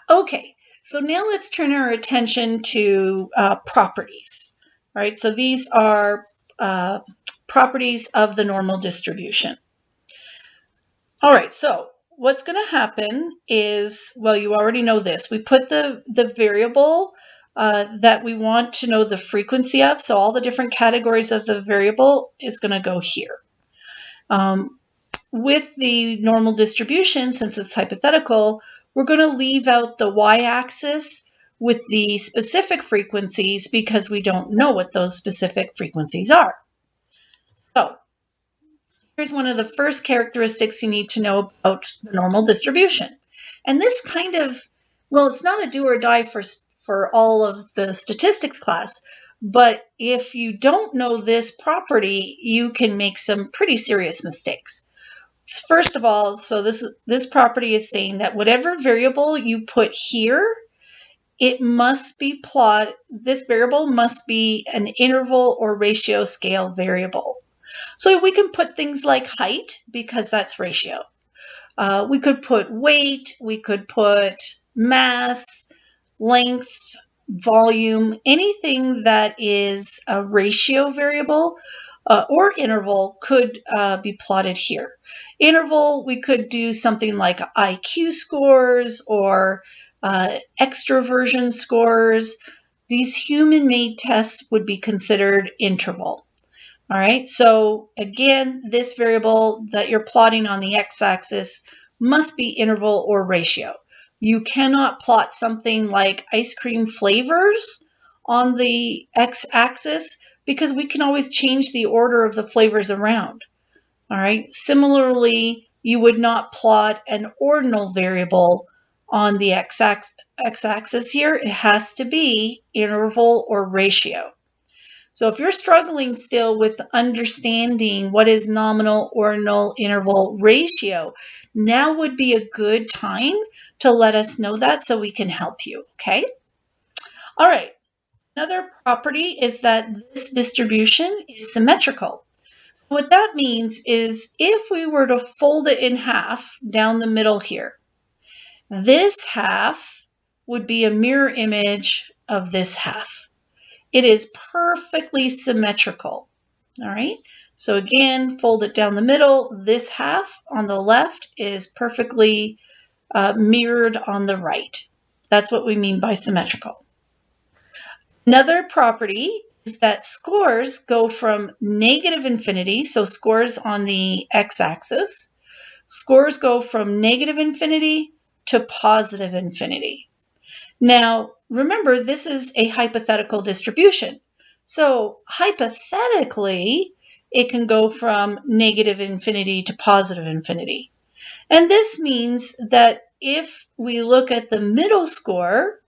Okay, so now let's turn our attention to properties. All right, so these are properties of the normal distribution. All right, so what's going to happen is, well, you already know this. We put the variable that we want to know the frequency of, so all the different categories of the variable is going to go here. With the normal distribution, since it's hypothetical, we're going to leave out the y-axis with the specific frequencies because we don't know what those specific frequencies are. So here's one of the first characteristics you need to know about the normal distribution. And this kind of, well, it's not a do or die for all of the statistics class, but if you don't know this property, you can make some pretty serious mistakes. First of all, so this property is saying that whatever variable you put here, it must be this variable must be an interval or ratio scale variable. So we can put things like height because that's ratio. We could put weight, we could put mass, length, volume, anything that is a ratio variable or interval could be plotted here. Interval, we could do something like IQ scores or extroversion scores. These human-made tests would be considered interval. All right, so again, this variable that you're plotting on the x-axis must be interval or ratio. You cannot plot something like ice cream flavors on the x-axis because we can always change the order of the flavors around. All right, similarly, you would not plot an ordinal variable on the x-axis here. It has to be interval or ratio. So if you're struggling still with understanding what is nominal, ordinal, interval, ratio, now would be a good time to let us know that so we can help you, okay? All right, another property is that this distribution is symmetrical. What that means is if we were to fold it in half down the middle here, this half would be a mirror image of this half. It is perfectly symmetrical. All right, so again, fold it down the middle. This half on the left is perfectly mirrored on the right. That's what we mean by symmetrical. Another property is that scores go from negative infinity, so scores on the x-axis, scores go from negative infinity to positive infinity. Now, remember, this is a hypothetical distribution. So hypothetically, it can go from negative infinity to positive infinity. And this means that if we look at the middle score,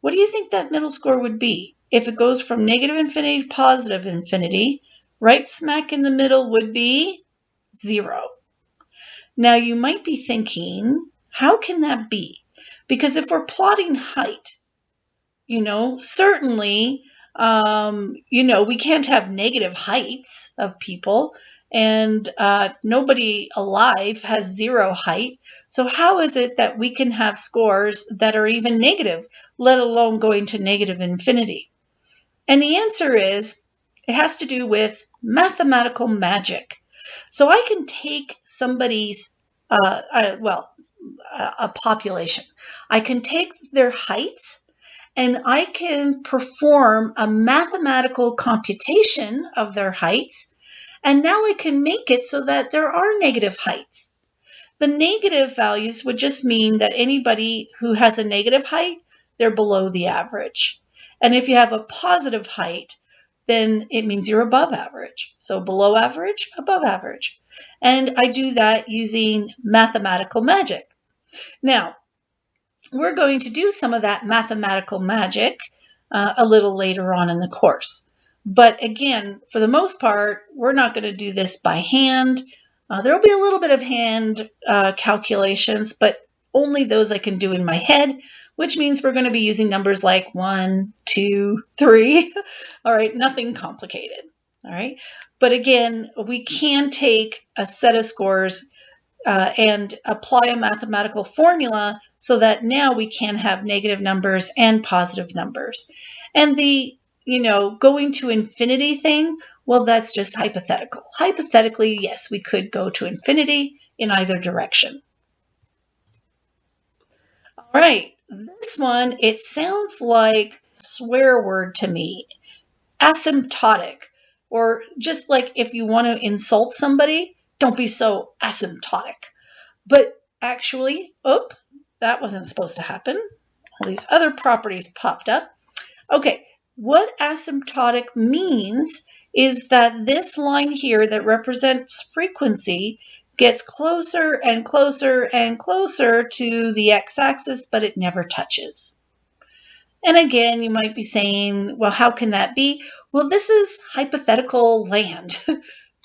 what do you think that middle score would be? If it goes from negative infinity to positive infinity, right smack in the middle would be 0. Now, you might be thinking, how can that be? Because if we're plotting height, certainly, we can't have negative heights of people, and nobody alive has 0 height. So how is it that we can have scores that are even negative, let alone going to negative infinity? And the answer is, it has to do with mathematical magic. So I can take somebody's, a population. I can take their heights and I can perform a mathematical computation of their heights, and now I can make it so that there are negative heights. The negative values would just mean that anybody who has a negative height, they're below the average. And if you have a positive height, then it means you're above average. So below average, above average. And I do that using mathematical magic. Now, we're going to do some of that mathematical magic a little later on in the course. But again, for the most part, we're not going to do this by hand. There will be a little bit of hand calculations, but only those I can do in my head, which means we're going to be using numbers like 1, 2, 3. All right, nothing complicated. All right, but again, we can take a set of scores and apply a mathematical formula so that now we can have negative numbers and positive numbers. And the, going to infinity thing, well, that's just hypothetical. Hypothetically, yes, we could go to infinity in either direction. All right, this one, it sounds like a swear word to me. Asymptotic, or just like if you want to insult somebody, don't be so asymptotic. But actually, that wasn't supposed to happen. All these other properties popped up. Okay, what asymptotic means is that this line here that represents frequency gets closer and closer and closer to the x-axis, but it never touches. And again, you might be saying, well, how can that be? Well, this is hypothetical land,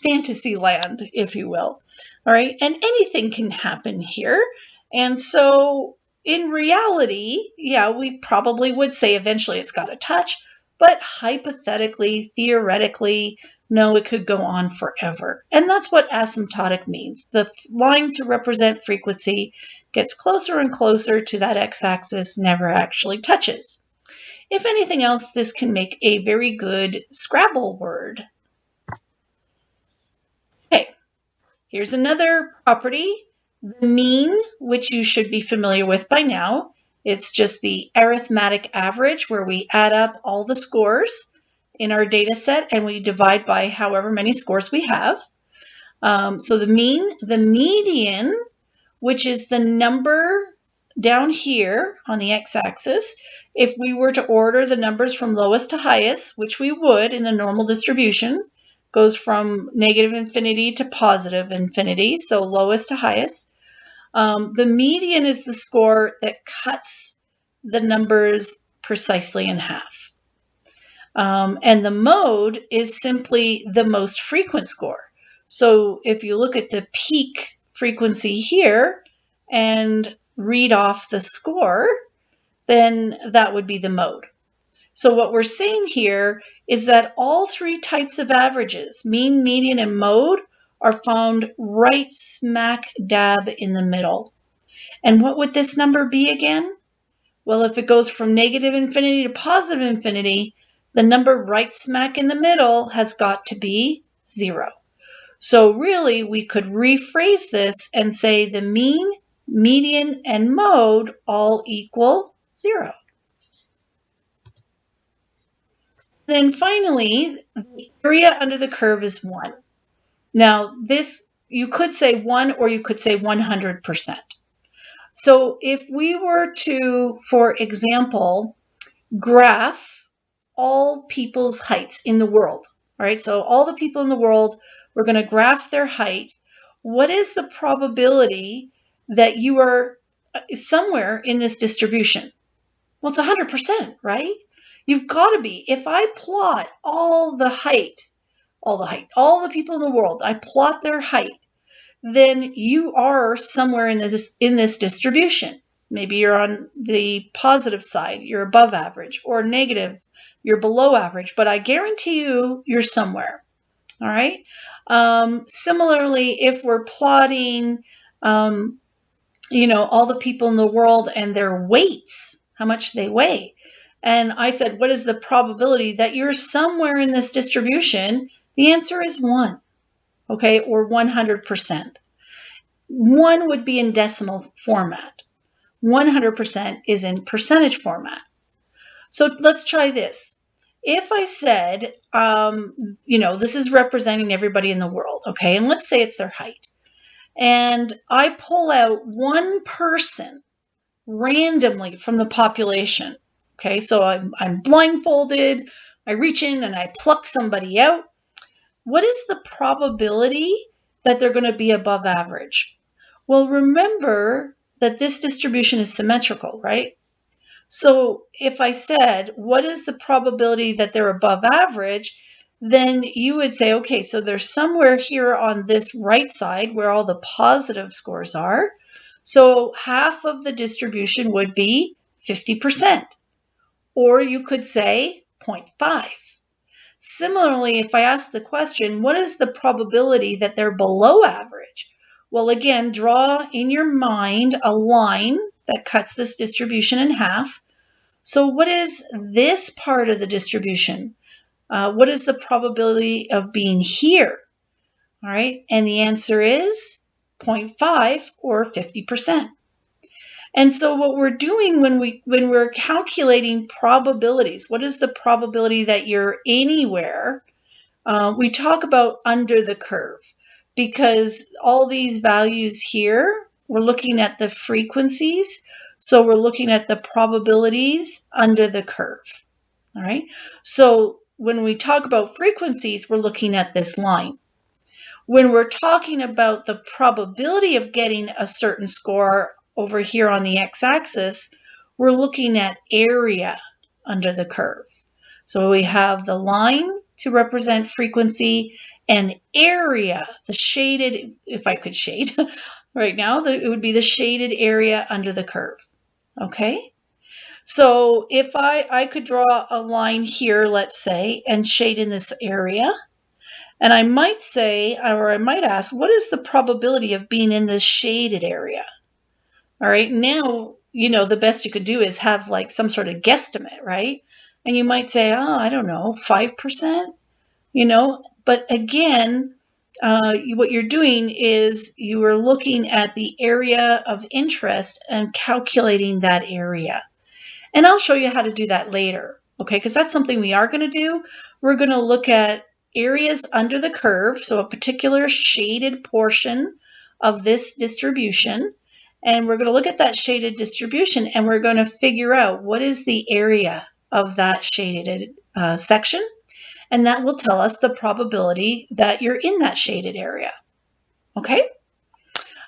fantasy land, if you will. All right, and anything can happen here. And so in reality, yeah, we probably would say eventually it's got to touch, but hypothetically, theoretically, no, it could go on forever. And that's what asymptotic means. The line to represent frequency gets closer and closer to that x-axis, never actually touches. If anything else, this can make a very good Scrabble word. Okay, here's another property, the mean, which you should be familiar with by now. It's just the arithmetic average where we add up all the scores in our data set and we divide by however many scores we have. So the mean, the median, which is the number down here on the x-axis, if we were to order the numbers from lowest to highest, which we would in a normal distribution, goes from negative infinity to positive infinity, so lowest to highest. The median is the score that cuts the numbers precisely in half. And the mode is simply the most frequent score. So if you look at the peak frequency here and read off the score, then that would be the mode. So what we're saying here is that all three types of averages, mean, median, and mode, are found right smack dab in the middle. And what would this number be again? Well, if it goes from negative infinity to positive infinity, the number right smack in the middle has got to be 0. So really, we could rephrase this and say the mean, median, and mode all equal 0. Then finally, the area under the curve is 1. Now, this, you could say 1 or you could say 100%. So if we were to, for example, graph all people's heights in the world, all right, so all the people in the world, we're going to graph their height. What is the probability that you are somewhere in this distribution? Well, it's 100%, right? You've got to be. If I plot all the people in the world, I plot their height, then you are somewhere in this distribution. Maybe you're on the positive side, you're above average, or negative, you're below average, but I guarantee you're somewhere. All right. Similarly, if we're plotting, all the people in the world and their weights, how much they weigh, and I said, what is the probability that you're somewhere in this distribution? The answer is 1, okay, or 100%. 1 would be in decimal format. 100% is in percentage format. So let's try this. If I said, this is representing everybody in the world, okay, and let's say it's their height, and I pull out one person randomly from the population, okay, so I'm blindfolded, I reach in and I pluck somebody out. What is the probability that they're going to be above average? Well, remember that this distribution is symmetrical, right? So if I said, what is the probability that they're above average, then you would say, okay, so they're somewhere here on this right side where all the positive scores are. So half of the distribution would be 50%. Or you could say 0.5. Similarly, if I ask the question, what is the probability that they're below average? Well, again, draw in your mind a line that cuts this distribution in half. So what is this part of the distribution? What is the probability of being here? All right, and the answer is 0.5 or 50%. And so what we're doing when we're calculating probabilities, what is the probability that you're anywhere? We talk about under the curve, because all these values here, we're looking at the frequencies. So we're looking at the probabilities under the curve. All right. So when we talk about frequencies, we're looking at this line. When we're talking about the probability of getting a certain score over here on the x-axis, we're looking at area under the curve. So we have the line to represent frequency and area, the shaded, if I could shade right now, it would be the shaded area under the curve. Okay? So if I could draw a line here, let's say, and shade in this area, and I might say, or I might ask, what is the probability of being in this shaded area? All right, now, the best you could do is have like some sort of guesstimate, right? And you might say, oh, I don't know, 5%, but again, what you're doing is you are looking at the area of interest and calculating that area. And I'll show you how to do that later, okay? Because that's something we are going to do. We're going to look at areas under the curve, so a particular shaded portion of this distribution. And we're going to look at that shaded distribution, and we're going to figure out what is the area of that shaded section. And that will tell us the probability that you're in that shaded area, okay?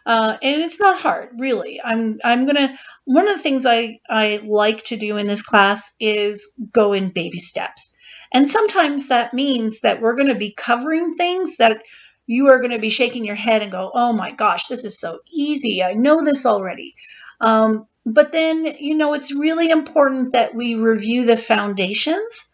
And it's not hard, really. One of the things I like to do in this class is go in baby steps. And sometimes that means that we're going to be covering things that you are going to be shaking your head and go, oh my gosh, this is so easy. I know this already. But then, it's really important that we review the foundations,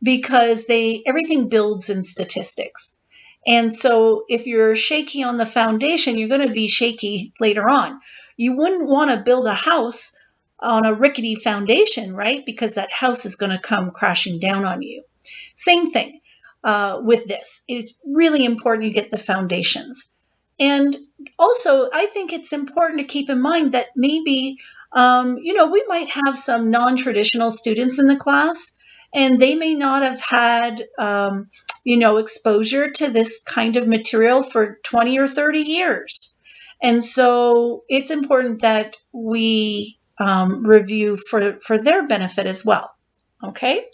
because everything builds in statistics. And so if you're shaky on the foundation, you're going to be shaky later on. You wouldn't want to build a house on a rickety foundation, right? Because that house is going to come crashing down on you. Same thing with this. It's really important you get the foundations. And also, I think it's important to keep in mind that maybe, we might have some non-traditional students in the class, and they may not have had exposure to this kind of material for 20 or 30 years. And so it's important that we review for their benefit as well. Okay?